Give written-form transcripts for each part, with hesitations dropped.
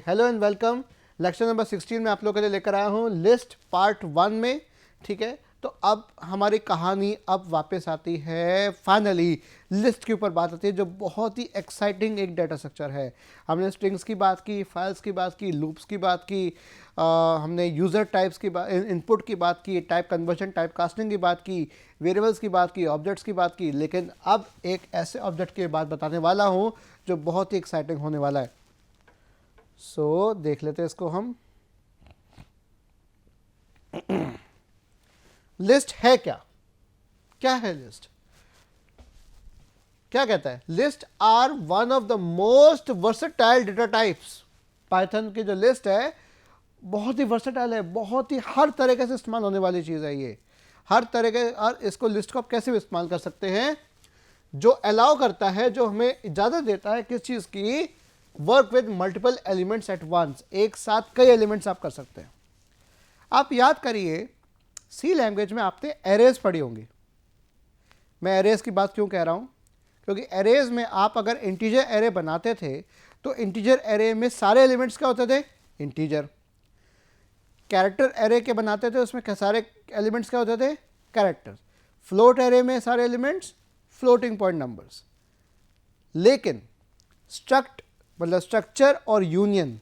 Hello and welcome. Lecture number 16 में आप लोगों के लिए लेकर आया हूँ लिस्ट पार्ट 1 में। ठीक है, तो अब हमारी कहानी अब वापस आती है, फाइनली लिस्ट के ऊपर बात आती है जो बहुत ही एक्साइटिंग एक डाटा स्ट्रक्चर है। हमने स्ट्रिंग्स की बात की, फाइल्स की बात की, लूप्स की बात की, हमने यूज़र टाइप्स की बात, इनपुट की बात की, टाइप कन्वर्जन, टाइप कास्टिंग की बात की, वेरिएबल्स की बात की, ऑब्जेक्ट्स की बात की। लेकिन अब एक ऐसे ऑब्जेक्ट की बात बताने वाला हूँ जो बहुत ही एक्साइटिंग होने वाला है। सो देख लेते हैं इसको हम। लिस्ट है क्या? क्या है लिस्ट? क्या कहता है? List are one of the most versatile data types. Python की जो लिस्ट है बहुत ही वर्सेटाइल है, बहुत ही हर तरीके से इस्तेमाल होने वाली चीज़ है ये। हर तरह के, और इसको लिस्ट को आप कैसे भी इस्तेमाल कर सकते हैं, जो अलाउ करता है, जो हमें इजाज़त देता है किस चीज़ की, work with multiple elements at once. एक साथ कई एलिमेंट्स आप कर सकते हैं। आप याद करिए, सी लैंग्वेज में आपने एरेज पढ़ी होंगी। मैं एरेज की बात क्यों कह रहा हूँ? क्योंकि एरेज में आप अगर इंटीजर एरे बनाते थे तो इंटीजर एरे में सारे एलिमेंट्स क्या होते थे? इंटीजर। कैरेक्टर एरे के बनाते थे, उसमें सारे एलिमेंट्स क्या होते थे? कैरेक्टर्स। फ्लोट एरे में सारे एलिमेंट्स फ्लोटिंग पॉइंट नंबर्स। लेकिन स्ट्रक्चर और यूनियन,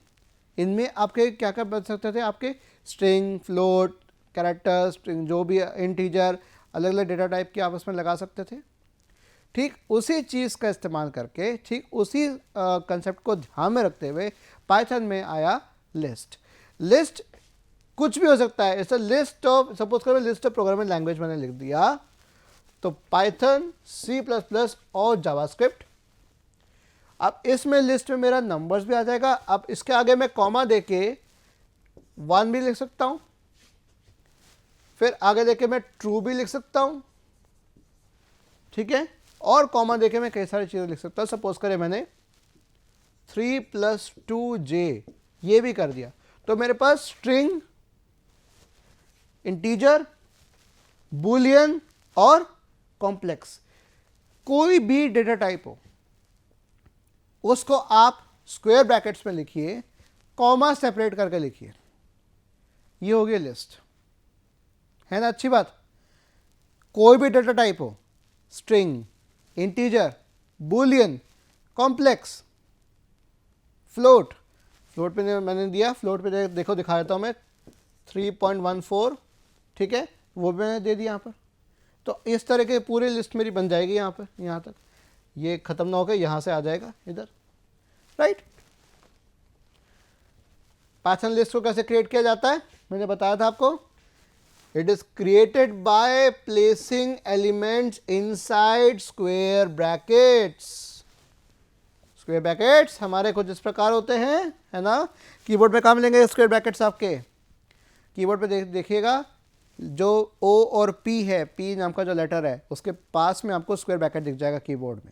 इनमें आपके क्या क्या बन सकते थे? आपके स्ट्रिंग, फ्लोट, कैरेक्टर, स्ट्रिंग, जो भी इंटीजर, अलग अलग डेटा टाइप के आपस में लगा सकते थे। ठीक उसी चीज़ का इस्तेमाल करके, ठीक उसी कंसेप्ट को ध्यान में रखते हुए पाइथन में आया लिस्ट। लिस्ट कुछ भी हो सकता है। It's a list of, suppose करें लिस्ट ऑफ प्रोग्रामिंग लैंग्वेज मैंने लिख दिया, तो पाइथन, C++ और जावास्क्रिप्ट। अब इसमें लिस्ट में मेरा नंबर्स भी आ जाएगा। अब इसके आगे मैं कॉमा देके 1 भी लिख सकता हूं, फिर आगे देके मैं ट्रू भी लिख सकता हूं, ठीक है, और कॉमा देके मैं कई सारी चीज़ें लिख सकता हूं। सपोज करें मैंने 3 + 2j ये भी कर दिया, तो मेरे पास स्ट्रिंग, इंटीजर, बूलियन और कॉम्प्लेक्स, कोई भी डेटा टाइप हो उसको आप स्क्वायर ब्रैकेट्स में लिखिए, कॉमा सेपरेट करके लिखिए, ये हो गई लिस्ट। है ना अच्छी बात? कोई भी डेटा टाइप हो, string, integer, Boolean, complex, float. Float पे मैंने दिया, फ्लोट पे देखो दिखा देता हूं मैं, 3.14, ठीक है, वो भी मैंने दे दिया यहाँ पर। तो इस तरह के पूरी लिस्ट मेरी बन जाएगी यहाँ पर, यहाँ तक। ये खत्म ना होकर यहाँ से आ जाएगा इधर, राइट। पाइथन लिस्ट को कैसे क्रिएट किया जाता है मैंने बताया था आपको। It is created by placing elements inside square brackets. Square brackets हमारे कुछ इस प्रकार होते हैं, है ना। कीबोर्ड पे काम लेंगे स्क्वायर ब्रैकेट्स आपके कीबोर्ड पे देखिएगा, जो O और P है, P नाम का जो लेटर है, उसके पास में आपको स्क्वायर ब्रैकेट दिख जाएगा कीबोर्ड में,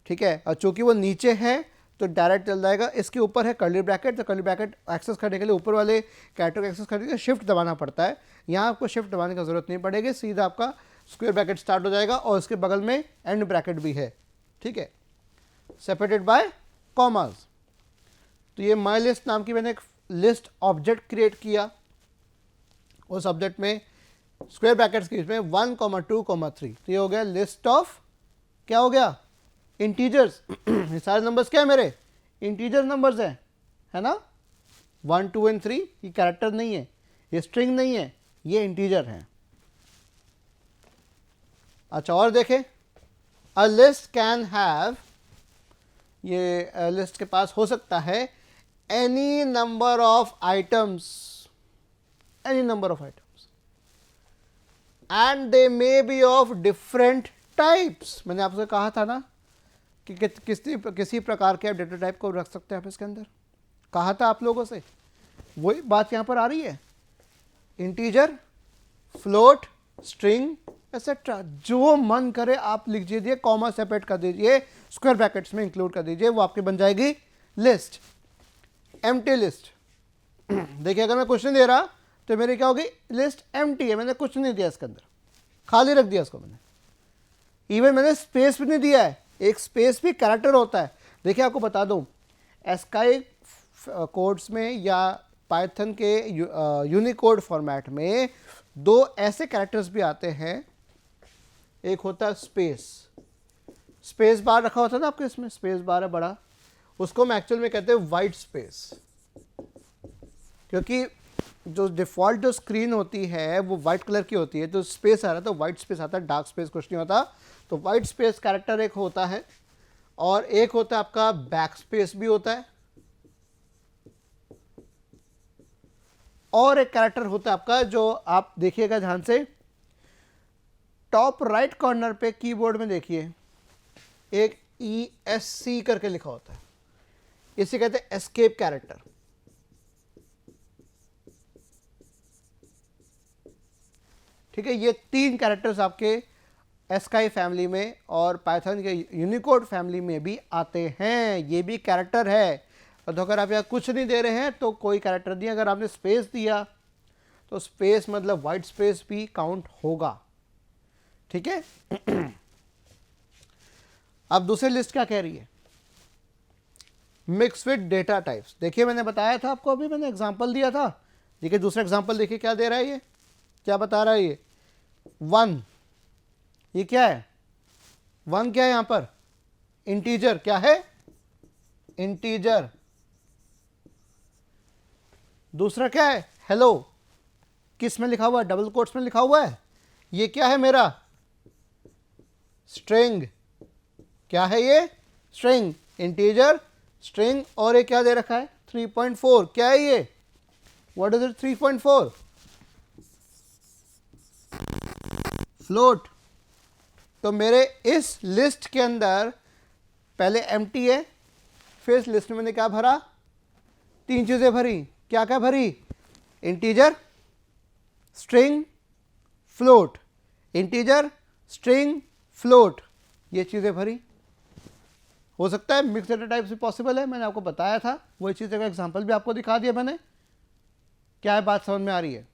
ठीक है। और चूंकि वो नीचे है तो डायरेक्ट चल जाएगा। इसके ऊपर है कर्ली ब्रैकेट, तो कर्ली ब्रैकेट एक्सेस करने के लिए, ऊपर वाले कैरेक्टर को एक्सेस करने के लिए शिफ्ट दबाना पड़ता है। यहाँ आपको शिफ्ट दबाने की जरूरत नहीं पड़ेगी, सीधा आपका स्क्वायर ब्रैकेट स्टार्ट हो जाएगा और उसके बगल में एंड ब्रैकेट भी है, ठीक है, सेपरेटेड बाय कॉमास। तो ये माई लिस्ट नाम की मैंने एक लिस्ट ऑब्जेक्ट क्रिएट किया। उस ऑब्जेक्ट में स्क्वायर ब्रैकेट्स के बीच में 1, 2, 3, तो ये हो गया लिस्ट ऑफ, क्या हो गया? इंटीजर्स। ये सारे नंबर्स क्या है मेरे? इंटीजर नंबर्स हैं, है ना। 1, 2 और 3 ये कैरेक्टर नहीं है, ये स्ट्रिंग नहीं है, ये इंटीजर हैं। अच्छा और देखें, अ लिस्ट कैन हैव, ये लिस्ट के पास हो सकता है any number of items, any number of items, and they may be of different types. मैंने आपसे कहा था ना कि किसी प्रकार के आप डेटा टाइप को रख सकते हैं आप इसके अंदर, कहा था आप लोगों से, वही बात यहाँ पर आ रही है। इंटीजर, फ्लोट, स्ट्रिंग एक्सेट्रा, जो मन करे आप लिख दीजिए, कॉमा सेपरेट कर दीजिए, स्क्वायर ब्रैकेट्स में इंक्लूड कर दीजिए, वो आपकी बन जाएगी लिस्ट, एम्प्टी लिस्ट। देखिए अगर मैं कुछ नहीं दे रहा तो मेरी क्या होगी? लिस्ट एम्प्टी है, मैंने कुछ नहीं दिया इसके अंदर, खाली रख दिया इसको मैंने। इवन मैंने स्पेस भी नहीं दिया है, एक स्पेस भी कैरेक्टर होता है। देखिए आपको बता दूं, एस्काई कोड्स में या पाइथन के यूनिकोड फॉर्मेट में दो ऐसे कैरेक्टर्स भी आते हैं। एक होता है स्पेस बार रखा होता है ना आपके, इसमें स्पेस बार है बड़ा, उसको हम एक्चुअल में कहते हैं वाइट स्पेस, क्योंकि जो डिफ़ॉल्ट जो स्क्रीन होती है वो वाइट कलर की होती है, तो स्पेस आ रहा है तो वाइट स्पेस आता है, डार्क स्पेस कुछ नहीं होता। तो वाइट स्पेस कैरेक्टर एक होता है, और एक होता है आपका बैक स्पेस भी होता है, और एक कैरेक्टर होता है आपका जो आप देखिएगा ध्यान से, टॉप राइट कॉर्नर पे कीबोर्ड में देखिए एक ESC करके लिखा होता है, इसे कहते हैं एस्केप कैरेक्टर। ठीक है, ये तीन कैरेक्टर्स आपके एस्काई फैमिली में और पाइथन के यूनिकोड फैमिली में भी आते हैं, ये भी कैरेक्टर है। और अगर आप यहाँ कुछ नहीं दे रहे हैं तो कोई कैरेक्टर नहीं, अगर आपने स्पेस दिया तो स्पेस मतलब वाइट स्पेस भी काउंट होगा। ठीक है, अब दूसरी लिस्ट क्या कह रही है, मिक्स विद डेटा टाइप्स। देखिए मैंने बताया था आपको, अभी मैंने एग्जांपल दिया था। देखिए दूसरा एग्जांपल देखिए क्या दे रहा है, ये क्या बता रहा है, ये 1, ये क्या है 1, क्या है यहां पर इंटीजर, क्या है इंटीजर। दूसरा क्या है हेलो, किस में लिखा हुआ है, डबल कोट्स में लिखा हुआ है, ये क्या है मेरा स्ट्रिंग, क्या है ये स्ट्रिंग, इंटीजर स्ट्रिंग। और ये क्या दे रखा है 3.4, क्या है ये, व्हाट इज इट 3.4 फ्लोट। तो मेरे इस लिस्ट के अंदर पहले एम्प्टी है, फिर इस लिस्ट में मैंने क्या भरा, तीन चीजें भरी, क्या क्या भरी, integer string float, integer string float, ये चीजें भरी। हो सकता है मिक्स डेटा टाइप्स भी पॉसिबल है, मैंने आपको बताया था, वही चीज़ का एग्जांपल भी आपको दिखा दिया मैंने। क्या है बात समझ में आ रही है,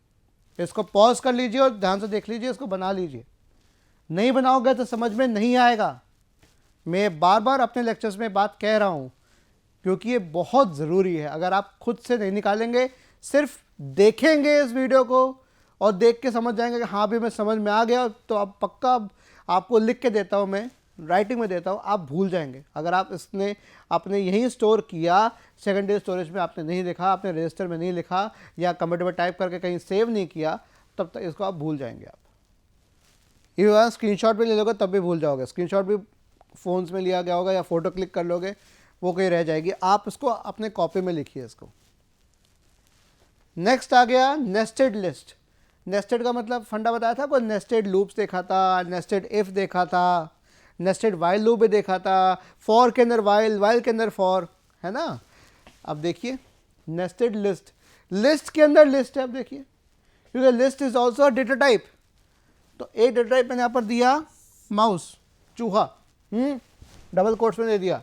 इसको पॉज कर लीजिए और ध्यान से देख लीजिए, इसको बना लीजिए। नहीं बनाओगे तो समझ में नहीं आएगा। मैं बार बार अपने लेक्चर्स में बात कह रहा हूँ, क्योंकि ये बहुत ज़रूरी है। अगर आप खुद से नहीं निकालेंगे, सिर्फ देखेंगे इस वीडियो को और देख के समझ जाएंगे कि हाँ भी मैं समझ में आ गया, तो अब पक्का आपको लिख के देता हूँ, मैं राइटिंग में देता हूँ, आप भूल जाएंगे। अगर आप इसने आपने यहीं स्टोर किया, सेकेंडरी स्टोरेज में आपने नहीं लिखा, आपने रजिस्टर में नहीं लिखा, या कंप्यूटर में टाइप करके कहीं सेव नहीं किया, तब तक इसको आप भूल जाएंगे। आप ये स्क्रीनशॉट भी ले लोगे तब भी भूल जाओगे, स्क्रीनशॉट भी फ़ोन्स में लिया गया होगा या फ़ोटो क्लिक कर लोगे, वो कहीं रह जाएगी। आप इसको अपने कॉपी में लिखिए इसको। नेक्स्ट आ गया नेस्टेड लिस्ट। नेस्टेड का मतलब फंडा बताया था, कोई नेस्टेड लूप्स देखा था, नेस्टेड इफ़ देखा था, नेस्टेड वाइल लूप भी देखा था, फॉर के अंदर वाइल, वाइल के अंदर फॉर, है ना। अब देखिए नेस्टेड लिस्ट, लिस्ट के अंदर लिस्ट है। अब देखिए, क्योंकि list is also data type, तो एक डेटा टाइप मैंने यहाँ पर दिया माउस, चूहा, डबल कोट्स में दे दिया।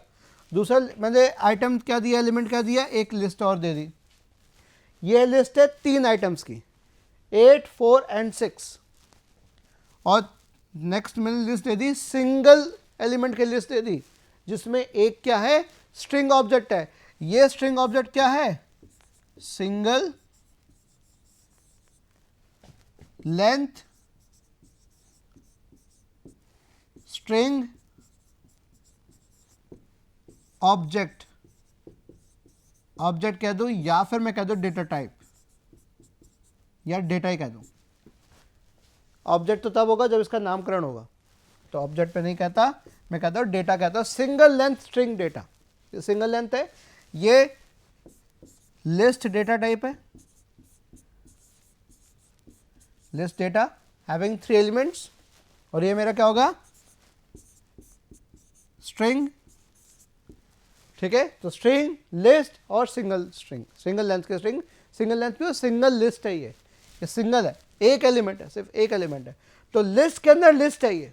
दूसरा मैंने आइटम क्या दिया, एलिमेंट क्या दिया, एक लिस्ट और दे दी। ये लिस्ट है 3 आइटम्स की, 8, 4 एंड 6। और नेक्स्ट मैंने लिस्ट दे दी, सिंगल एलिमेंट की लिस्ट दे दी, जिसमें एक क्या है स्ट्रिंग ऑब्जेक्ट है। ये स्ट्रिंग ऑब्जेक्ट क्या है, single length string object, object कह दूं या फिर मैं कह दूं डेटा टाइप, या डेटा ही कह दूं। ऑब्जेक्ट तो तब होगा जब इसका नामकरण होगा, तो ऑब्जेक्ट पे नहीं कहता, मैं कहता हूँ डेटा कहता हूँ। सिंगल लेंथ स्ट्रिंग डेटा, ये सिंगल लेंथ है, ये लिस्ट डेटा टाइप है, लिस्ट डेटा हैविंग 3 एलिमेंट्स, और ये मेरा क्या होगा स्ट्रिंग। ठीक है, तो स्ट्रिंग, लिस्ट और सिंगल स्ट्रिंग, सिंगल लेंथ के स्ट्रिंग, सिंगल लेंथ की सिंगल लिस्ट है, ये सिंगल है, एक एलिमेंट है, सिर्फ एक एलिमेंट है। तो लिस्ट के अंदर लिस्ट है, ये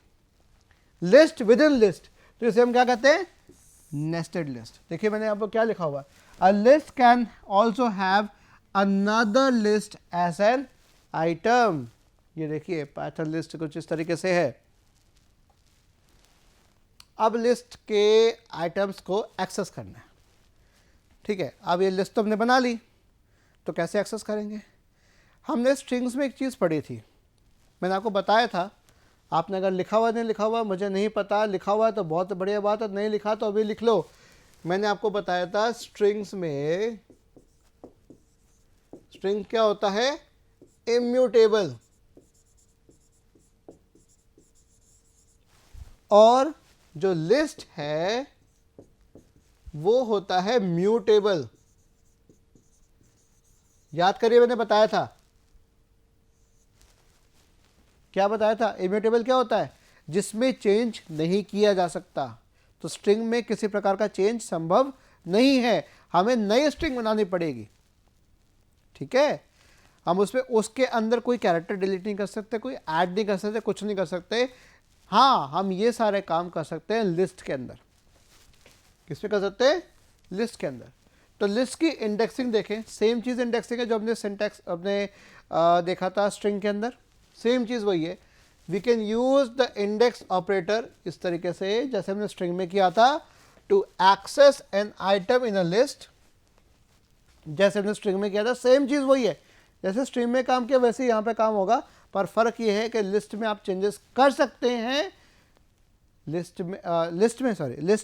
लिस्ट विद इन लिस्ट, तो इसे हम क्या कहते हैं नेस्टेड लिस्ट। देखिए मैंने यहाँ पर क्या लिखा हुआ है, a list can also have another list as an item. ये देखिए पाइथन लिस्ट कुछ इस तरीके से है। अब लिस्ट के आइटम्स को एक्सेस करना है, ठीक है, अब ये लिस्ट तो हमने बना ली, तो कैसे एक्सेस करेंगे? हमने स्ट्रिंग्स में एक चीज़ पढ़ी थी, मैंने आपको बताया था, आपने अगर लिखा हुआ नहीं लिखा हुआ मुझे नहीं पता, लिखा हुआ तो बहुत बढ़िया बात है, नहीं लिखा तो अभी लिख लो। मैंने आपको बताया था स्ट्रिंग्स में स्ट्रिंग क्या होता है? इम्यूटेबल। और जो लिस्ट है वो होता है म्यूटेबल। याद करिए, मैंने बताया था, क्या बताया था? इम्यूटेबल क्या होता है? जिसमें चेंज नहीं किया जा सकता। तो स्ट्रिंग में किसी प्रकार का चेंज संभव नहीं है, हमें नई स्ट्रिंग बनानी पड़ेगी। ठीक है, हम उसमें उसके अंदर कोई कैरेक्टर डिलीट नहीं कर सकते, कोई ऐड नहीं कर सकते, कुछ नहीं कर सकते। हाँ, हम ये सारे काम कर सकते हैं लिस्ट के अंदर। किस पे कर सकते हैं? लिस्ट के अंदर। तो लिस्ट की इंडेक्सिंग देखें, सेम चीज़ इंडेक्सिंग है जो हमने सिंटैक्स अपने देखा था स्ट्रिंग के अंदर, सेम चीज़ वही है। We can use the index operator इस तरीके से जैसे हमने स्ट्रिंग में किया था, to access an item in a list. जैसे हमने स्ट्रिंग में किया था सेम चीज़ वही है, जैसे स्ट्रिंग में काम किया वैसे ही यहाँ पे काम होगा, पर फ़र्क ये है कि लिस्ट में आप चेंजेस कर सकते हैं, लिस्ट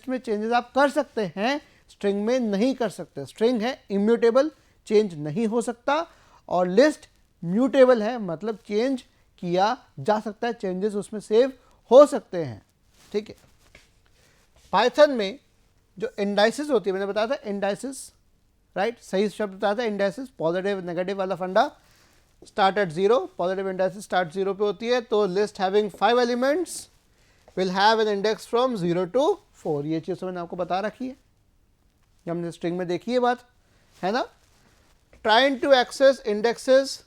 में चेंजेस आप कर सकते हैं, स्ट्रिंग में नहीं कर सकते। स्ट्रिंग है इम्यूटेबल, चेंज नहीं हो सकता, और लिस्ट म्यूटेबल है, मतलब चेंज किया जा सकता है, चेंजेस उसमें सेव हो सकते हैं। ठीक है, पाइथन में जो इंडाइसिस होती है, मैंने बताया था इंडाइसिस, राइट, सही शब्द बताया था इंडाइसिस, पॉजिटिव नेगेटिव वाला फंडा, start at 0, positive indices start 0 पे होती है। तो list having 5 elements will have an index from 0 to 4। ये चीज़ तो मैंने आपको बता रखी है, हमने स्ट्रिंग में देखी है बात, है ना। Trying to access indexes,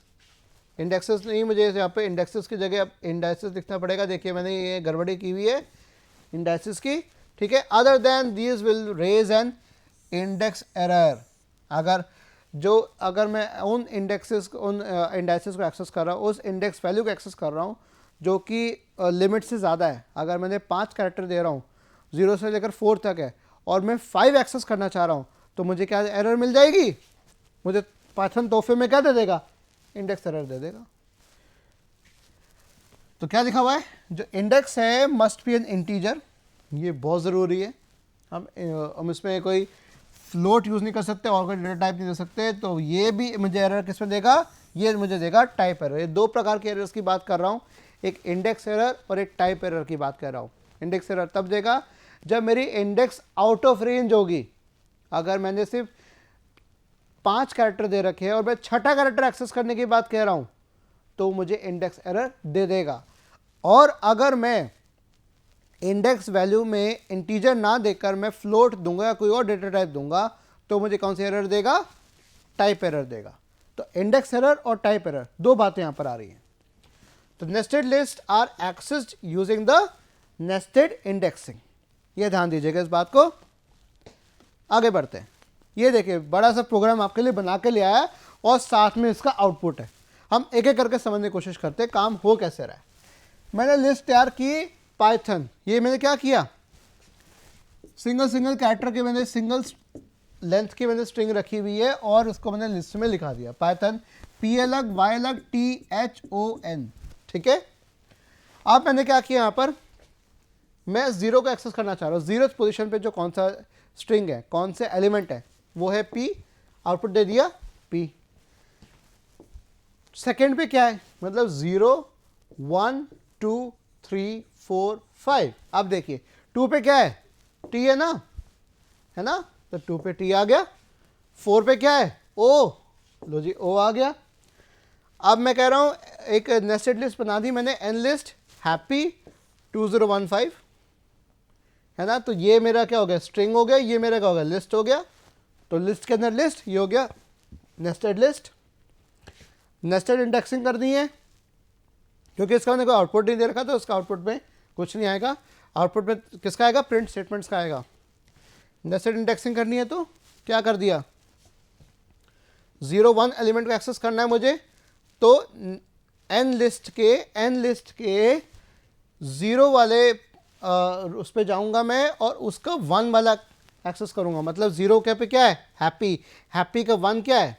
indexes नहीं, मुझे यहाँ पे इंडेक्सेस की जगह अब इंडाइसिस लिखना पड़ेगा। देखिए मैंने ये गड़बड़ी की हुई है इंडाइसिस की, ठीक है। Other than these will raise an index error. अगर मैं उन इंडेक्सेस उन इंडाइसिस को एक्सेस कर रहा हूँ, उस इंडेक्स वैल्यू को एक्सेस कर रहा हूँ जो कि लिमिट से ज़्यादा है, अगर मैंने 5 कैरेक्टर दे रहा हूँ 0 से लेकर 4 तक है और मैं 5 एक्सेस करना चाह रहा हूँ, तो मुझे क्या एरर मिल जाएगी? मुझे पाइथन तोहफे में क्या दे देगा? इंडेक्स एरर दे देगा। तो क्या लिखा हुआ है? जो इंडेक्स है मस्ट बी एन इंटीजर, ये बहुत ज़रूरी है। हम इसमें कोई फ्लोट यूज़ नहीं कर सकते और कोई डेटा टाइप नहीं दे सकते। तो ये भी मुझे एरर किस में देगा? ये मुझे देगा टाइप एरर। ये 2 प्रकार के एरर्स की बात कर रहा हूँ, एक इंडेक्स एरर और एक टाइप एरर की बात कर रहा हूँ। इंडेक्स एरर तब देगा जब मेरी इंडेक्स आउट ऑफ रेंज होगी। अगर मैंने सिर्फ 5 कैरेक्टर दे रखे हैं और मैं 6ठा कैरेक्टर एक्सेस करने की बात कह रहा हूँ, तो मुझे इंडेक्स एरर दे देगा। और अगर मैं इंडेक्स वैल्यू में इंटीजर ना देकर मैं फ्लोट दूंगा या कोई और डेटा टाइप दूंगा, तो मुझे कौन सी एरर देगा? टाइप एरर देगा। तो इंडेक्स एरर और टाइप एरर 2 बातें यहां पर आ रही हैं। तो nested list are accessed using the nested indexing, ये ध्यान दीजिएगा इस बात को। आगे बढ़ते हैं। ये देखिए बड़ा सा प्रोग्राम आपके लिए बना के ले आया है और साथ में इसका आउटपुट है। हम एक एक करके समझने की कोशिश करते हैं काम हो कैसे रहा है। मैंने लिस्ट तैयार की पाइथन, ये मैंने क्या किया? सिंगल कैरेक्टर के मैंने सिंगल लेंथ की मैंने स्ट्रिंग रखी हुई है और उसको मैंने लिस्ट में लिखा दिया। पाइथन P अलग Y अलग THON, ठीक है। अब मैंने क्या किया, यहाँ पर मैं 0 को एक्सेस करना चाह रहा हूँ। 0th पोजीशन पे जो कौन सा स्ट्रिंग है, कौन से एलिमेंट है, वो है P। आउटपुट दे दिया P। सेकेंड पे क्या है, मतलब 0 1 2 3 4 5। अब देखिए 2 पे क्या है? T है ना, है ना, तो 2 पे T आ गया। 4 पे क्या है? O, लो जी O आ गया। अब मैं कह रहा हूं एक नेस्टेड लिस्ट बना दी मैंने, एन लिस्ट हैप्पी 2015, है ना। तो ये मेरा क्या हो गया? स्ट्रिंग हो गया। ये मेरा क्या हो गया? लिस्ट हो गया। तो लिस्ट के अंदर लिस्ट, ये हो गया नेस्टेड लिस्ट। नेस्टेड इंडेक्सिंग कर दी है क्योंकि इसका मैंने कोई आउटपुट नहीं दे रखा, तो उसका आउटपुट में कुछ नहीं आएगा। आउटपुट में किसका आएगा? प्रिंट स्टेटमेंट्स का आएगा। नेस्टेड इंडेक्सिंग करनी है तो क्या कर दिया? 0 1 एलिमेंट को एक्सेस करना है मुझे, तो एन लिस्ट के 0 वाले उस पर जाऊंगा मैं और उसका 1 वाला एक्सेस करूंगा, मतलब 0 के पे क्या है, हैप्पी, हैप्पी का 1 क्या है,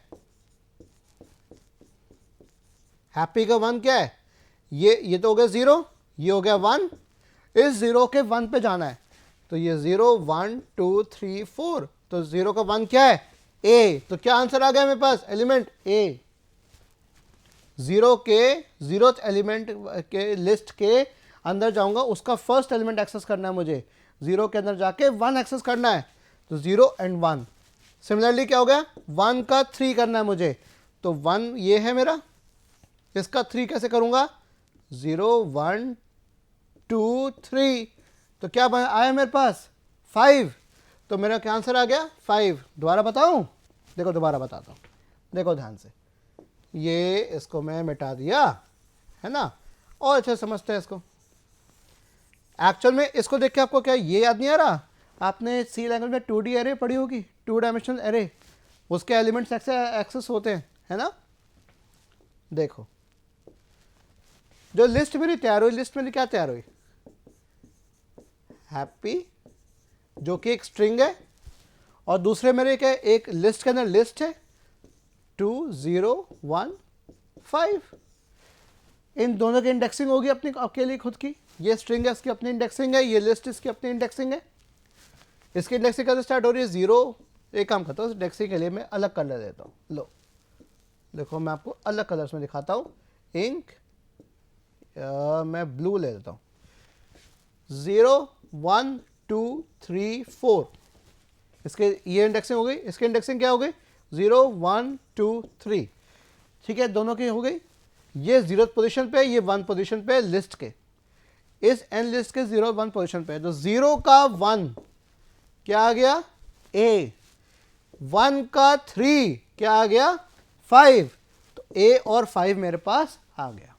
हैप्पी का 1 क्या है, ये तो हो गया 0, ये हो गया 1, इस 0 के 1 पे जाना है, तो ये 0 1 2 3 4, तो 0 का 1 क्या है, ए, तो क्या आंसर आ गया मेरे पास, एलिमेंट ए। 0 के 0th एलिमेंट के लिस्ट के अंदर जाऊंगा, उसका फर्स्ट एलिमेंट एक्सेस करना है मुझे, 0 के अंदर जाके 1 एक्सेस करना है, तो 0 एंड 1। सिमिलरली क्या हो गया, 1 का 3 करना है मुझे, तो 1 ये है मेरा, इसका 3 कैसे करूंगा, 0 1 2 3, तो क्या आया मेरे पास 5, तो मेरा क्या आंसर आ गया 5। दोबारा बताऊं, देखो दोबारा बताता हूं, देखो ध्यान से, ये इसको मैं मिटा दिया है ना, और अच्छे समझते हैं इसको। एक्चुअल में इसको देख के आपको क्या ये याद नहीं आ रहा, आपने सी लैंग्वेज में 2D एरे पढ़ी होगी, 2 डायमेंशनल एरे, उसके एलिमेंट्स एक्सेस होते हैं, है ना। देखो जो लिस्ट मेरी तैयार हुई, लिस्ट मेरी क्या तैयार हुई, हैप्पी जो कि एक स्ट्रिंग है, और दूसरे मेरे क्या, एक लिस्ट के अंदर लिस्ट है 2 0 1 5, इन दोनों की इंडेक्सिंग होगी अपनी आपके लिए खुद की, ये स्ट्रिंग है इसकी अपनी इंडेक्सिंग है, ये लिस्ट इसकी अपनी इंडेक्सिंग है, इसकी इंडेक्सिंग कैसे स्टार्ट हो रही है 0, एक काम करता हूँ इंडेक्सिंग के लिए मैं अलग कलर देता हूँ, लो देखो मैं आपको अलग कलर्स में दिखाता हूँ, इंक मैं ब्लू ले लेता हूँ, 0 1 2 3 4, इसके ये इंडेक्सिंग हो गई, इसकी इंडेक्सिंग क्या हो गई 0 1 2 3, ठीक है, दोनों की हो गई, ये 0th पोजीशन पे, ये 1 पोजीशन पे लिस्ट के, इस एन लिस्ट के 0 1 पोजीशन पे, तो 0 का 1 क्या आ गया ए, 1 का 3 क्या आ गया 5, तो ए और 5 मेरे पास आ गया।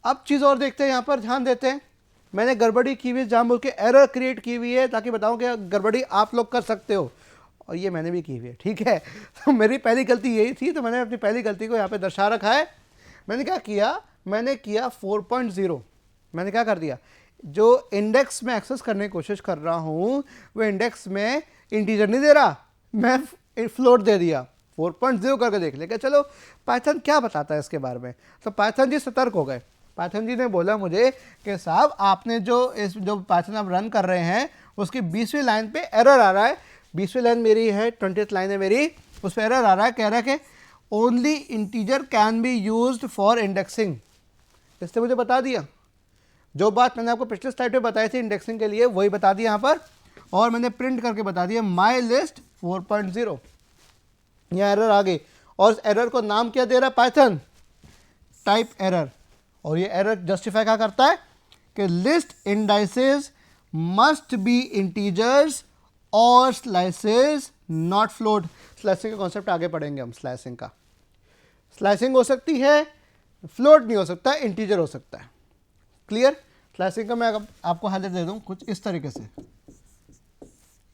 अब चीज और देखते हैं, यहां पर ध्यान देते हैं, मैंने गड़बड़ी की हुई जानबूझ के एरर क्रिएट की हुई है ताकि बताऊं कि गड़बड़ी आप लोग कर सकते हो, और ये मैंने भी की हुई है, ठीक है। तो मेरी पहली गलती यही थी, तो मैंने अपनी पहली गलती को यहाँ पे दर्शा रखा है। मैंने क्या किया, मैंने किया 4.0, मैंने क्या कर दिया, जो इंडेक्स में एक्सेस करने की कोशिश कर रहा हूँ वो इंडेक्स में इंटीजर नहीं दे रहा, मैं फ्लोट दे दिया, 4.0 करके देख लेगा, चलो पाइथन क्या बताता है इसके बारे में। तो पाइथन जी सतर्क हो गए, पाइथन जी ने बोला मुझे कि साहब आपने जो पाइथन आप रन कर रहे हैं उसकी 20वीं लाइन पे एरर आ रहा है, 20वीं लाइन मेरी है, 20th लाइन है मेरी, उस पर एरर आ रहा है, कह रहा है कि only integer can be used for indexing. इसने मुझे बता दिया, जो बात मैंने आपको पिछले स्लाइड पे बताई थी इंडेक्सिंग के लिए वही बता दिया यहाँ पर, और मैंने प्रिंट करके बता दिया माई लिस्ट 4.0, यह एरर आ गई, और इस एरर को नाम क्या दे रहा है पाइथन, टाइप एरर, और ये एरर जस्टिफाई क्या करता है कि list indices must be integers और स्लाइसेस नॉट फ्लोट। स्लाइसिंग का कॉन्सेप्ट आगे पढ़ेंगे हम, स्लाइसिंग का, स्लाइसिंग हो सकती है, फ्लोट नहीं हो सकता, इंटीजर हो सकता है, क्लियर। स्लाइसिंग का मैं आपको हाईलाइट दे दूं कुछ इस तरीके से,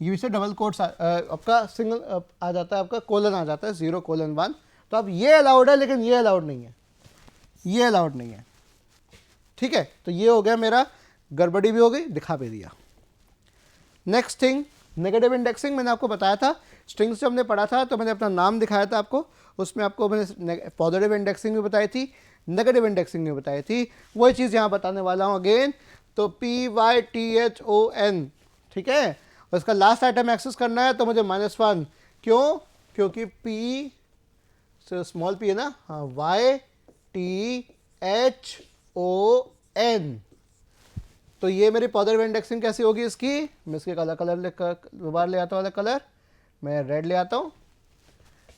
ये से डबल कोट्स आपका सिंगल आ जाता है, आपका कोलन आ जाता है 0:1, तो अब ये अलाउड है लेकिन ये अलाउड नहीं है, ये अलाउड नहीं है, ठीक है। तो ये हो गया मेरा, गड़बड़ी भी हो गई, दिखा भी दिया। नेक्स्ट थिंग, नेगेटिव इंडेक्सिंग, मैंने आपको बताया था, स्ट्रिंग्स जब हमने पढ़ा था तो मैंने अपना नाम दिखाया था आपको, उसमें आपको मैंने पॉजिटिव इंडेक्सिंग भी बताई थी, नेगेटिव इंडेक्सिंग भी बताई थी, वही चीज़ यहाँ बताने वाला हूँ अगेन। तो PYTHON, ठीक है, और इसका लास्ट आइटम एक्सेस करना है तो मुझे -1, क्यों, क्योंकि P स्मॉल p है ना, हाँ, YTHON, तो ये मेरी पॉजिटिव इंडेक्सिंग कैसी होगी इसकी, मैं इसके कलर दोबारा ले आता हूँ, अलग कलर, मैं रेड ले आता हूँ,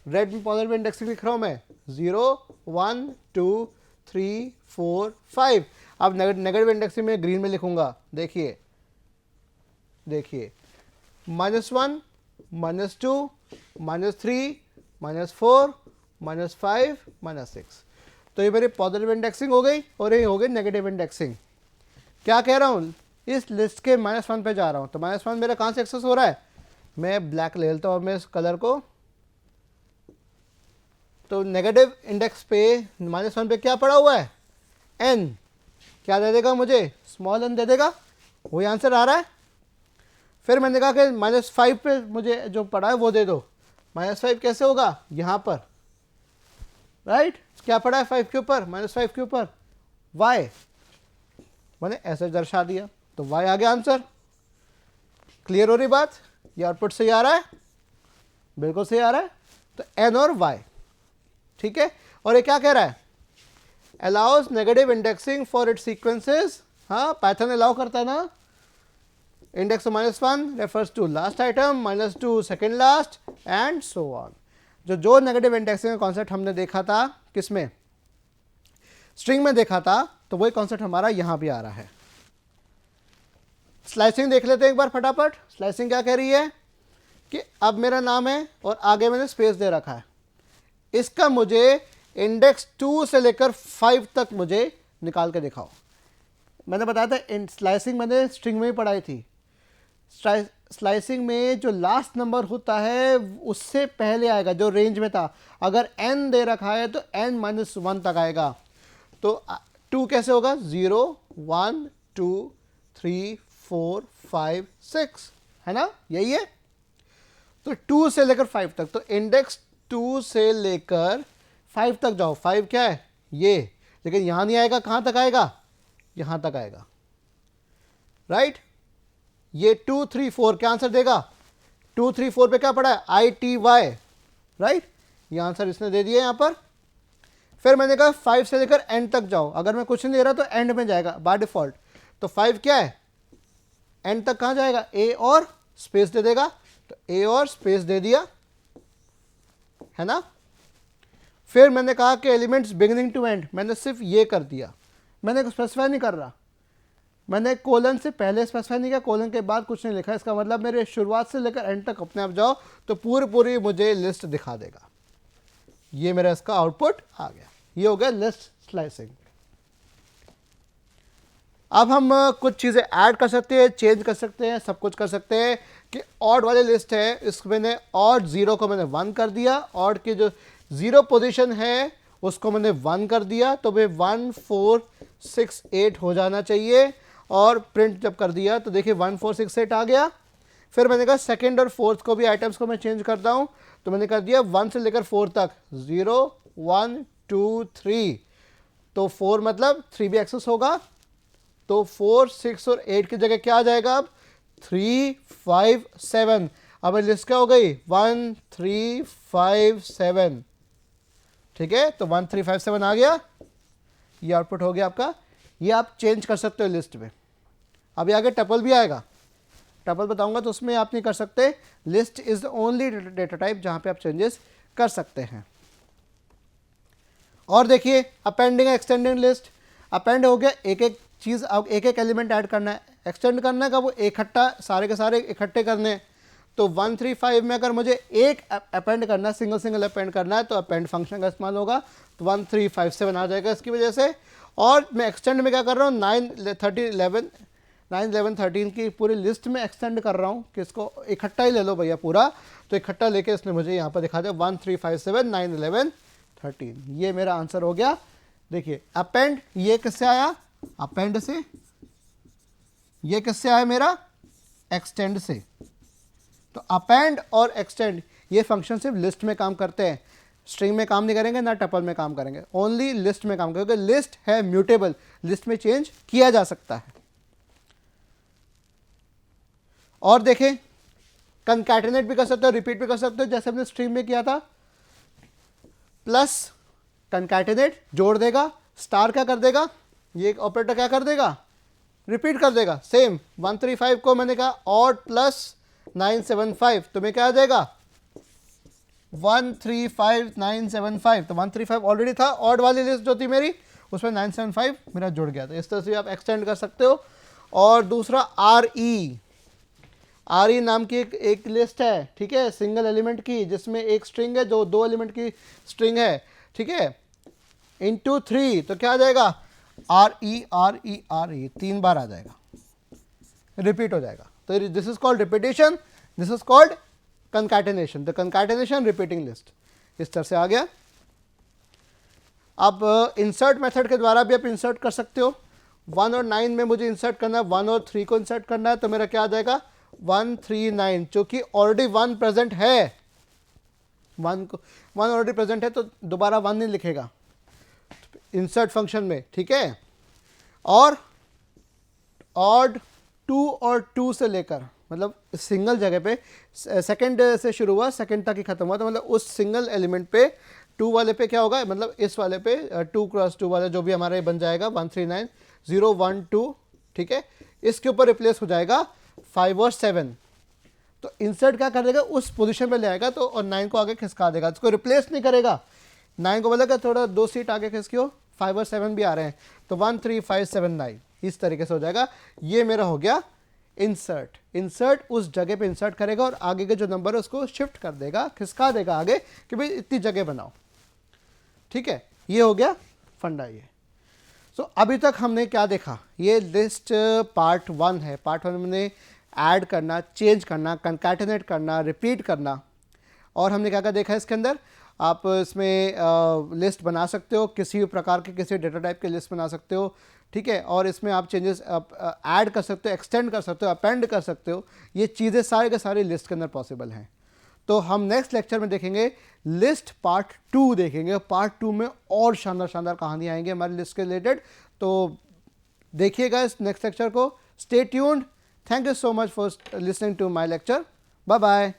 रेड में पॉजिटिव इंडेक्सिंग लिख रहा हूँ मैं 0 1 2 3 4 5। अब नेगेटिव इंडेक्सिंग में ग्रीन में लिखूंगा, देखिए देखिए, -1 -2 -3 -4 -5 -6, तो ये मेरी पॉजिटिव इंडेक्सिंग हो गई, और ये हो गई नेगेटिव इंडेक्सिंग। क्या कह रहा हूँ, इस लिस्ट के -1 पे जा रहा हूँ, तो -1 मेरा कहाँ से एक्सेस हो रहा है, मैं ब्लैक ले लेता हूँ मैं इस कलर को, तो नेगेटिव इंडेक्स पे -1 पे क्या पड़ा हुआ है, n, क्या दे देगा मुझे, स्मॉल n दे देगा, वही आंसर आ रहा है। फिर मैंने कहा कि -5 पे मुझे जो पड़ा है वो दे दो। -5 कैसे होगा, यहाँ पर, राइट, क्या पड़ा है 5 के ऊपर, -5 के ऊपर y, मैंने ऐसे दर्शा दिया तो y आ गया आंसर। क्लियर हो रही बात, ये आउटपुट सही आ रहा है, बिल्कुल सही आ रहा है। तो n और y, ठीक है। और ये क्या कह रहा है, allows negative indexing for its sequences, हाँ पाइथन अलाउ करता है ना, index -1 refers to last item, -2 second last and so on. जो नेगेटिव इंडेक्सिंग का कॉन्सेप्ट हमने देखा था किसमें, स्ट्रिंग में देखा था, तो वही कॉन्सेप्ट हमारा यहां भी आ रहा है। स्लाइसिंग देख लेते हैं एक बार फटाफट। स्लाइसिंग क्या कह रही है कि अब मेरा नाम है और आगे मैंने स्पेस दे रखा है, इसका मुझे इंडेक्स 2 से लेकर 5 तक मुझे निकाल के दिखाओ। मैंने बताया था स्लाइसिंग मैंने स्ट्रिंग में ही पढ़ाई थी। स्लाइसिंग में जो लास्ट नंबर होता है उससे पहले आएगा, जो रेंज में था। अगर n दे रखा है तो n-1 तक आएगा। तो 2 कैसे होगा, 0 1 2 3 4 5 6, है ना, यही है। तो 2 से लेकर 5 तक, तो इंडेक्स 2 से लेकर 5 तक जाओ। 5 क्या है, ये, लेकिन यहां नहीं आएगा, कहां तक आएगा, यहां तक आएगा, राइट। ये 2 3 4 क्या आंसर देगा, 2 3 4 पे क्या पड़ा है, ITY, राइट, ये आंसर इसने दे दिया यहां पर। फिर मैंने कहा 5 से लेकर एंड तक जाओ, अगर मैं कुछ नहीं दे रहा तो एंड में जाएगा बाय डिफॉल्ट। तो 5 क्या है, एंड तक कहां जाएगा, ए और स्पेस दे देगा, तो ए और स्पेस दे दिया, है ना। फिर मैंने कहा कि एलिमेंट्स बिगिनिंग टू एंड, मैंने सिर्फ ये कर दिया, मैंने स्पेसिफाई नहीं कर रहा, मैंने कोलन से पहले स्पेसिफाई नहीं किया, कोलन के बाद कुछ नहीं लिखा। इसका मतलब मेरे शुरुआत से लेकर एंड तक अपने आप जाओ तो पूरी मुझे लिस्ट दिखा देगा। ये मेरा इसका आउटपुट आ गया, ये हो गया लिस्ट स्लाइसिंग। अब हम कुछ चीज़ें ऐड कर सकते हैं, चेंज कर सकते हैं, सब कुछ कर सकते हैं। कि ऑड वाली लिस्ट है, इसमें मैंने ऑड 0 को मैंने 1 कर दिया, ऑड की जो 0 पोजीशन है उसको मैंने 1 कर दिया, तो भाई 1 4 6 8 हो जाना चाहिए। और प्रिंट जब कर दिया तो देखिए 1 4 6 8 आ गया। फिर मैंने कहा सेकेंड और फोर्थ को भी आइटम्स को मैं चेंज करता हूँ, तो मैंने कर दिया 1 से लेकर 4 तक, 0 1 2 3, तो 4 मतलब 3 भी एक्सेस होगा, तो 4 6 और 8 की जगह क्या आ जाएगा, अब 3 5 7। अब लिस्ट क्या हो गई, 1 3 5 7, ठीक है। तो 1 3 5 7 आ गया, ये आउटपुट हो गया आपका। ये आप चेंज कर सकते हो लिस्ट में। अभी आगे टपल भी आएगा, टपल बताऊंगा तो उसमें आप नहीं कर सकते। List is the only data type जहां पे आप चेंजेस कर सकते हैं। और देखिए अपेंडिंग एक्सटेंडिंग लिस्ट, अपेंड हो गया, एक एक चीज़, अब एक एक एलिमेंट ऐड करना है, एक्सटेंड करना का वो इकट्ठा सारे के सारे इकट्ठे करने हैं। तो 1 3 5 में अगर मुझे एक अपेंड करना है, सिंगल अपेंड करना है, तो अपेंड फंक्शन का इस्तेमाल होगा, तो 1 3 5 7 आ जाएगा इसकी वजह से। और मैं एक्सटेंड में क्या कर रहा हूँ, 9 30 11 9 11 13 की पूरी लिस्ट में एक्सटेंड कर रहा हूँ कि इसको इकट्ठा ही ले लो भैया पूरा, तो इकट्ठा लेके इसने मुझे यहाँ पर दिखा दिया 1 3 5 7 9 11 13, ये मेरा आंसर हो गया। देखिए अपेंड, ये किससे आया, अपेंड से, ये किससे आया मेरा, एक्सटेंड से। तो अपेंड और एक्सटेंड ये फंक्शन सिर्फ लिस्ट में काम करते हैं, स्ट्रिंग में काम नहीं करेंगे, ना टपल में काम करेंगे, ओनली लिस्ट में काम करेंगे। लिस्ट है म्यूटेबल, लिस्ट में चेंज किया जा सकता है। और देखें कंकैटिनेट भी कर सकते हो, रिपीट भी कर सकते हो, जैसे हमने स्ट्रिंग में किया था। प्लस कंकैटिनेट जोड़ देगा, स्टार क्या कर देगा, ये ऑपरेटर क्या कर देगा, रिपीट कर देगा। सेम 1 3 5 को मैंने कहा ऑड प्लस 9 7 5, तो मैं क्या आ जाएगा 1 3 5 9 7 5, तो 1 3 5 ऑलरेडी था, ऑड वाली लिस्ट जो थी मेरी उसमें 9 7 5 मेरा जुड़ गया था। इस तरह से आप एक्सटेंड कर सकते हो। और दूसरा आर ई नाम की एक लिस्ट है, ठीक है, सिंगल एलिमेंट की, जिसमें एक स्ट्रिंग है जो 2 एलिमेंट की स्ट्रिंग है, ठीक है, इंटू 3, तो क्या आ जाएगा RE 3 बार आ जाएगा, रिपीट हो जाएगा। तो this is called repetition, this is called concatenation, the concatenation repeating list. इस तरह से आ गया। अब इंसर्ट मेथड के द्वारा भी आप इंसर्ट कर सकते हो। 1 और 9 में मुझे इंसर्ट करना है, 1 और 3 को इंसर्ट करना है, तो मेरा क्या आ जाएगा 139, क्योंकि ऑलरेडी 1 प्रेजेंट है, 1 ऑलरेडी प्रेजेंट है तो दोबारा 1 नहीं लिखेगा इंसर्ट फंक्शन में, ठीक है। और ऑड 2 और 2 से लेकर, मतलब सिंगल जगह पे सेकंड से शुरू हुआ सेकंड तक ही खत्म हुआ, तो मतलब उस सिंगल एलिमेंट पे 2 वाले पे क्या होगा, मतलब इस वाले पे 2 क्रॉस 2 वाले जो भी हमारा बन जाएगा 139012, ठीक है। इसके ऊपर रिप्लेस हो जाएगा 5 और 7, तो इंसर्ट क्या कर देगा, उस पोजीशन पे ले आएगा तो, और 9 को आगे खिसका देगा, इसको रिप्लेस नहीं करेगा। 9 को बोलेगा थोड़ा 2 सीट आगे खिसकियो, 5 और 7 भी आ रहे हैं, तो 13579 इस तरीके से हो जाएगा। ये मेरा हो गया इंसर्ट। इंसर्ट उस जगह पे इंसर्ट करेगा और आगे के जो नंबर है उसको शिफ्ट कर देगा, खिसका देगा आगे कि भाई इतनी जगह बनाओ, ठीक है। ये हो गया फंडा ये। सो अभी तक हमने क्या देखा, ये लिस्ट पार्ट 1 है। पार्ट 1 में हमने ऐड करना, चेंज करना, कंकैटिनेट करना, रिपीट करना, और हमने क्या क्या देखा इसके अंदर। आप इसमें लिस्ट बना सकते हो, किसी भी प्रकार के किसी डेटा टाइप के लिस्ट बना सकते हो, ठीक है। और इसमें आप चेंजेस ऐड कर सकते हो, एक्सटेंड कर सकते हो, अपेंड कर सकते हो। ये चीज़ें सारे के सारे लिस्ट के अंदर पॉसिबल हैं। तो हम नेक्स्ट लेक्चर में देखेंगे लिस्ट पार्ट 2 देखेंगे। पार्ट 2 में और शानदार शानदार कहानी आएंगे हमारे लिस्ट के रिलेटेड, तो देखिएगा इस नेक्स्ट लेक्चर को। Stay tuned. Thank you so much for listening to my lecture. Bye bye.